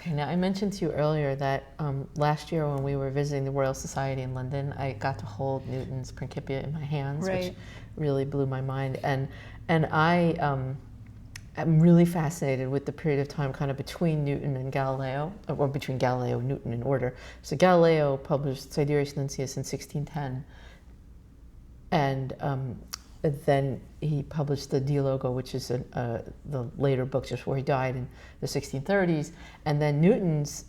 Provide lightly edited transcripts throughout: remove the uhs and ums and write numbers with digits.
Okay, now I mentioned to you earlier that last year when we were visiting the Royal Society in London, I got to hold Newton's Principia in my hands, which really blew my mind. And I am really fascinated with the period of time kind of between Newton and Galileo, or between Galileo and Newton in order. So Galileo published Sidereus Nuncius in 1610, and then he published the Dialogo, which is the later book just before he died in the 1630s. And then Newton's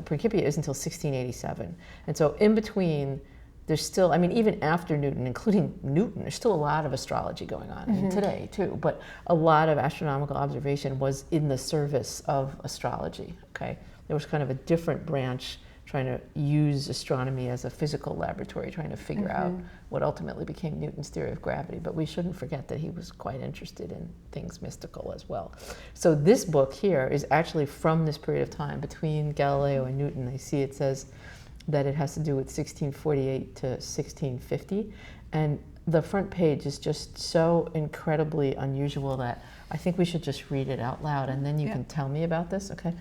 Principia is until 1687. And so in between, there's still, I mean, even after Newton, including Newton, there's still a lot of astrology going on, and today too, but a lot of astronomical observation was in the service of astrology, okay? There was kind of a different branch trying to use astronomy as a physical laboratory, trying to figure out what ultimately became Newton's theory of gravity. But we shouldn't forget that he was quite interested in things mystical as well. So this book here is actually from this period of time between Galileo and Newton. I see it says that it has to do with 1648 to 1650. And the front page is just so incredibly unusual that I think we should just read it out loud, and then you can tell me about this, okay?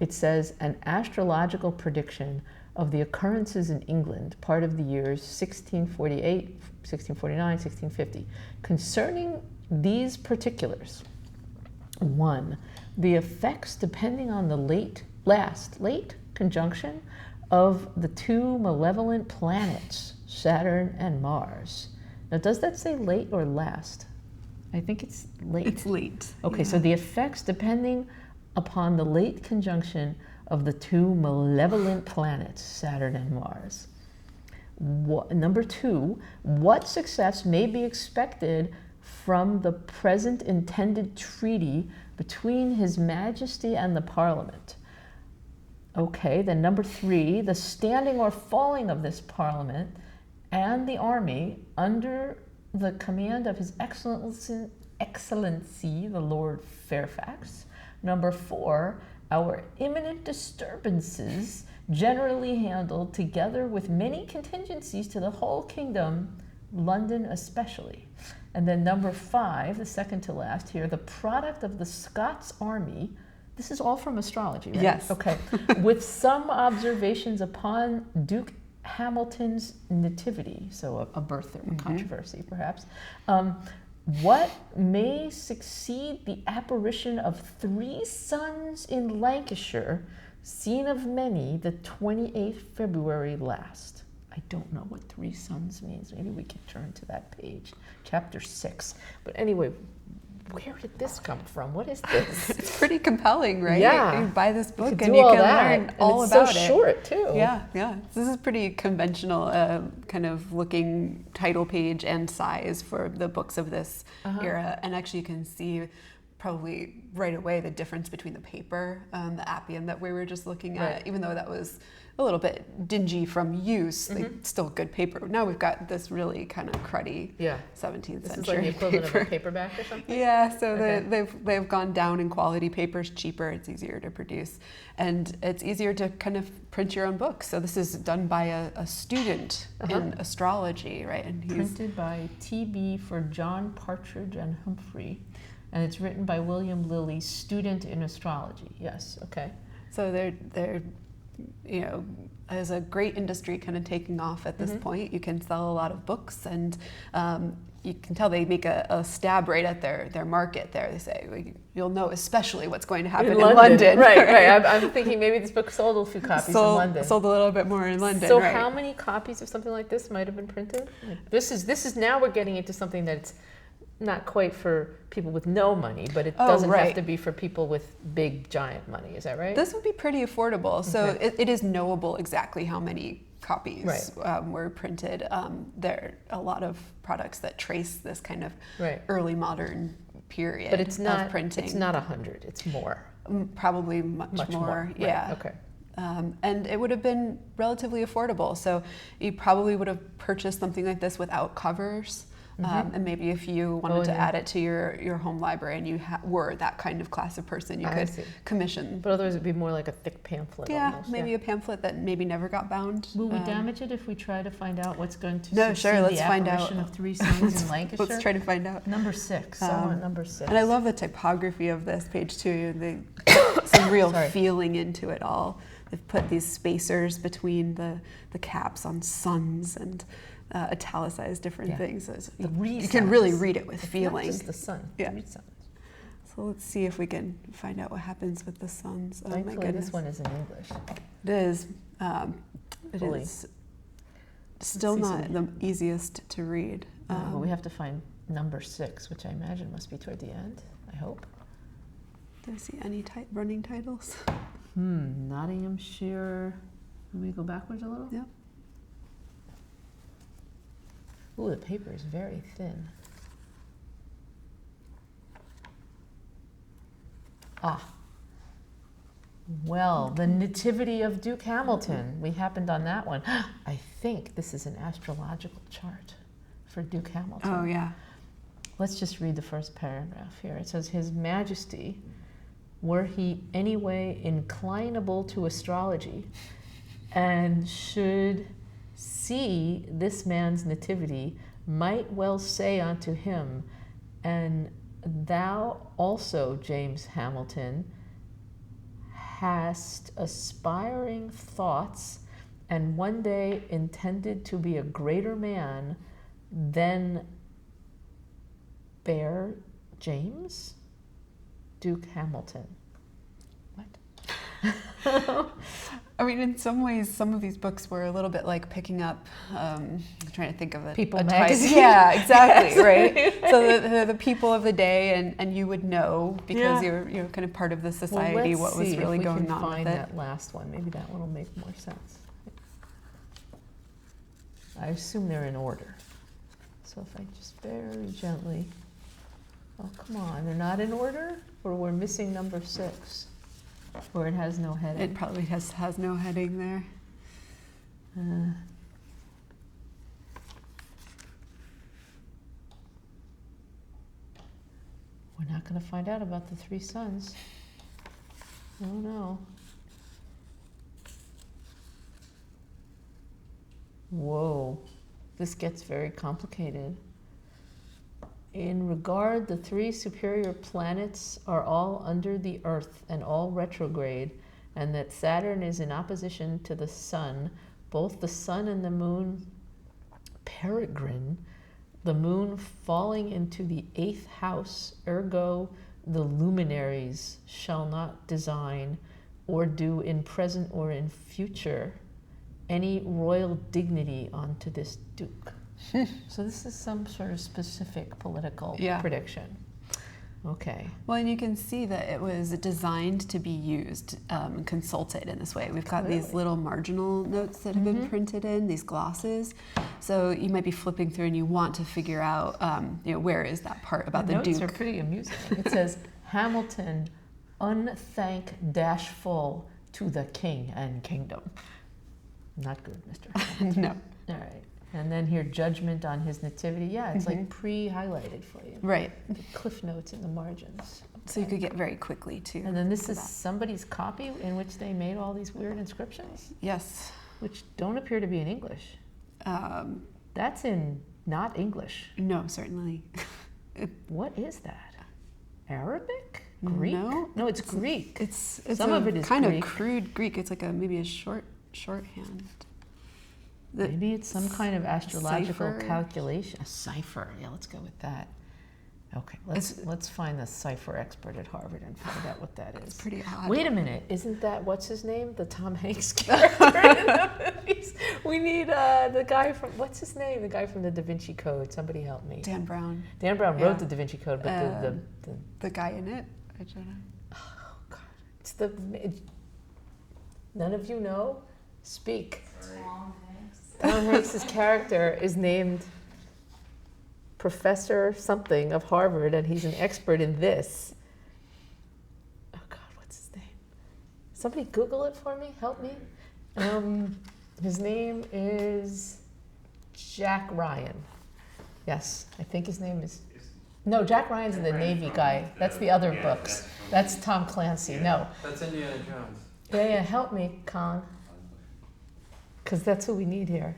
It says, an astrological prediction of the occurrences in England, part of the years 1648, 1649, 1650, concerning these particulars. 1, the effects depending on the late conjunction of the two malevolent planets, Saturn and Mars. Now, does that say late or last? I think it's late. It's late. Okay, so the effects depending upon the late conjunction of the two malevolent planets, Saturn and Mars. Number 2, what success may be expected from the present intended treaty between His Majesty and the Parliament? Okay, then number 3, the standing or falling of this Parliament and the army under the command of His Excellency, the Lord Fairfax. Number 4, our imminent disturbances generally handled together with many contingencies to the whole kingdom, London especially. And then number 5, the second to last here, the product of the Scots army. This is all from astrology, right? Yes. Okay. With some observations upon Duke Hamilton's nativity, so a birth controversy perhaps. What may succeed the apparition of 3 suns in Lancashire, seen of many, the 28th February last? I don't know what 3 suns means. Maybe we can turn to that page, chapter 6. But anyway, where did this come from? What is this? It's pretty compelling, right? Yeah. You buy this book and you you can learn all about it. It's so short, too. Yeah. This is pretty conventional kind of looking title page and size for the books of this era. And actually you can see probably right away the difference between the paper, the Appian that we were just looking at, even though that was a little bit dingy from use, like still good paper. Now we've got this really kind of cruddy 17th this century is like the equivalent paper. of a paperback or something? Yeah, so they've gone down in quality. Paper's cheaper, it's easier to produce, and it's easier to kind of print your own books. So this is done by a student in astrology, right? And he's printed by T.B. for John Partridge and Humphrey, and it's written by William Lilly, student in astrology. Yes, okay. So they're you know, as a great industry kind of taking off at this point. You can sell a lot of books, and you can tell they make a stab right at their market there. They say, you'll know especially what's going to happen in London. Right. I'm thinking maybe this book sold a few copies in London. Sold a little bit more in London, So how many copies of something like this might have been printed? This is now we're getting into something that's not quite for people with no money, but it doesn't have to be for people with big, giant money. Is that right? This would be pretty affordable. So it is knowable exactly how many copies were printed. There are a lot of products that trace this kind of early modern period but it's not, of printing. It's not 100, it's more. Probably much more. Yeah. Okay. And it would have been relatively affordable. So you probably would have purchased something like this without covers. And maybe if you wanted to add it to your home library and you were that kind of class of person, you could commission. But otherwise it would be more like a thick pamphlet. Yeah, almost. maybe a pamphlet that maybe never got bound. Will we damage it if we try to find out what's going to succeed the apparition of 3 suns in Lancashire? Let's try to find out. Number 6. I want number 6. And I love the typography of this page too. some real feeling into it all. They've put these spacers between the caps on suns and italicized different things. So you can really read it with feeling. Not just the sun. Yeah. Read suns. So let's see if we can find out what happens with the suns. Oh Thankfully, my goodness. this one is in English. It is. It is still not the easiest to read. But we have to find number 6, which I imagine must be toward the end. I hope. Do I see any running titles? Nottinghamshire. Let me go backwards a little. Yep. Ooh, the paper is very thin. Well, the Nativity of Duke Hamilton. We happened on that one. I think this is an astrological chart for Duke Hamilton. Oh, yeah. Let's just read the first paragraph here. It says, His Majesty, were he anyway inclinable to astrology, and should see this man's nativity, might well say unto him, and thou also, James Hamilton, hast aspiring thoughts, and one day intended to be a greater man than Bear James Duke Hamilton. What? I mean, in some ways, some of these books were a little bit like picking up, I'm trying to think of it. People magazine. Yeah, exactly, right? So the people of the day, and you would know because you're kind of part of the society, what was really going on with it. Let's see if we can find that last one. Maybe that one will make more sense. I assume they're in order. So if I just very gently, oh, come on, they're not in order? Or we're missing number 6? Or it has no heading. It probably has no heading there. We're not going to find out about the 3 sons. Oh no. Whoa, this gets very complicated. In regard, the 3 superior planets are all under the earth and all retrograde, and that Saturn is in opposition to the sun, both the sun and the moon peregrine, the moon falling into the 8th house, ergo the luminaries shall not design or do in present or in future any royal dignity onto this duke. So this is some sort of specific political prediction. Okay. Well, and you can see that it was designed to be used, consulted in this way. We've got these little marginal notes that have been printed in, these glosses. So you might be flipping through and you want to figure out, where is that part about the Duke? The notes are pretty amusing. It says, Hamilton, unthank-full to the king and kingdom. Not good, Mr. Hamilton. No. All right. And then here, judgment on his nativity. Yeah, it's like pre-highlighted for you. Right. The cliff notes in the margins. Okay. So you could get very quickly to. And then this is somebody's copy in which they made all these weird inscriptions. Yes. Which don't appear to be in English. That's in not English. No, certainly. What is that? Arabic? Greek? No, it's Greek. It's some of it is kind Greek. of crude Greek. It's like maybe a shorthand. Maybe it's some kind of astrological cipher? Calculation. A cipher. Yeah, let's go with that. Okay, let's find the cipher expert at Harvard and find out what that is. It's pretty odd. Wait a minute, isn't that what's his name? The Tom Hanks character in the movies. We need the guy from what's his name? The guy from the Da Vinci Code. Somebody help me. Dan Brown. Dan Brown wrote the Da Vinci Code, but the guy in it. I don't know. Oh God, it's none of you know. Speak. Tom Hanks' character is named Professor something of Harvard, and he's an expert in this. Oh God, what's his name? Somebody Google it for me. Help me. His name is Jack Ryan. Yes, I think his name is. No, Jack Ryan's the Navy guy. That's the other books. That's Tom Clancy. No. That's Indiana Jones. Yeah, help me, Con. Because that's who we need here.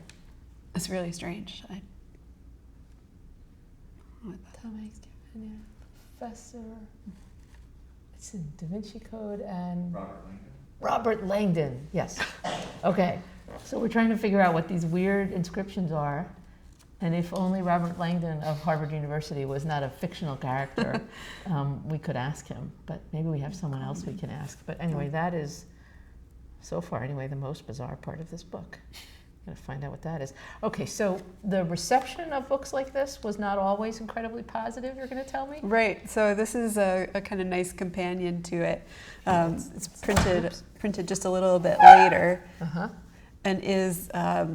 It's really strange. Tom Hanks, Professor. It's in Da Vinci Code and Robert Langdon. Robert Langdon, yes. Okay, so we're trying to figure out what these weird inscriptions are. And if only Robert Langdon of Harvard University was not a fictional character, we could ask him. But maybe we have someone else we can ask. But anyway, that is, so far anyway, the most bizarre part of this book. I'm gonna find out what that is. Okay, so the reception of books like this was not always incredibly positive, you're gonna tell me? Right, so this is a kind of nice companion to it. It's printed just a little bit later, and is a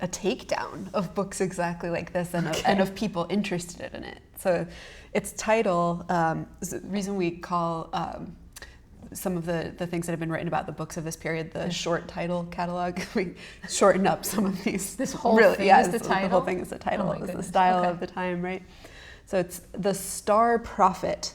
takedown of books exactly like this and of people interested in it. So its title is the reason we call some of the things that have been written about the books of this period the short title catalog. We shorten up some of these. This whole thing is the title? The whole thing is the title. Oh, it's the style of the time, right? So it's The Star Prophet,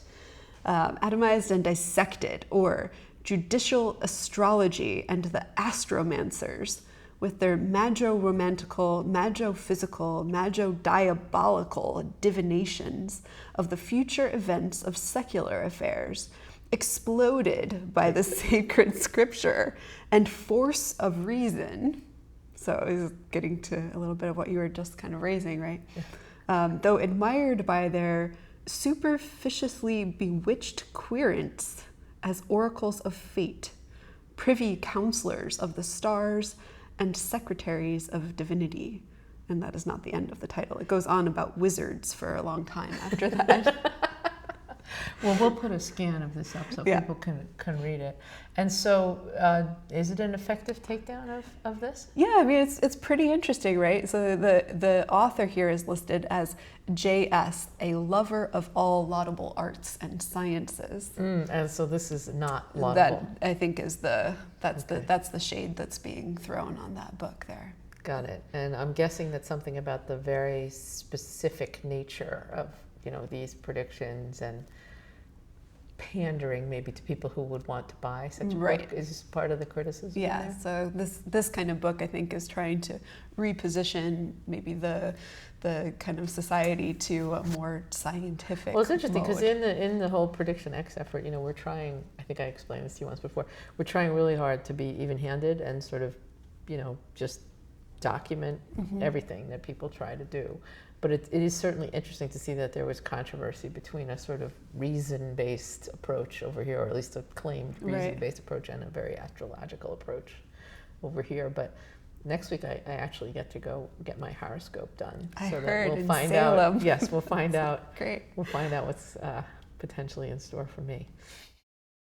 Atomized and Dissected, or Judicial Astrology and the Astromancers, with their magio-romantical, magio-physical, magio-diabolical divinations of the future events of secular affairs, exploded by the sacred scripture and force of reason. So is getting to a little bit of what you were just kind of raising, right? Yeah. Though admired by their superficiously bewitched querents as oracles of fate, privy counselors of the stars, and secretaries of divinity. And that is not the end of the title. It goes on about wizards for a long time after that. Well, we'll put a scan of this up so people can read it. And so, is it an effective takedown of this? Yeah, I mean, it's pretty interesting, right? So the author here is listed as J.S., a lover of all laudable arts and sciences. And so this is not laudable. That, I think, is that's the shade that's being thrown on that book there. Got it. And I'm guessing that's something about the very specific nature of, these predictions and pandering maybe to people who would want to buy such a book is part of the criticism. Yeah, so this kind of book, I think, is trying to reposition maybe the kind of society to a more scientific. Well, it's interesting because mode. in the whole PredictionX effort, we're trying, I think I explained this to you once before, we're trying really hard to be even-handed and sort of, just document everything that people try to do. But it is certainly interesting to see that there was controversy between a sort of reason-based approach over here, or at least a claimed reason-based approach, and a very astrological approach over here. But next week I actually get to go get my horoscope done. I so heard that we'll in find Salem. out. Yes, we'll find out. Great. We'll find out what's potentially in store for me.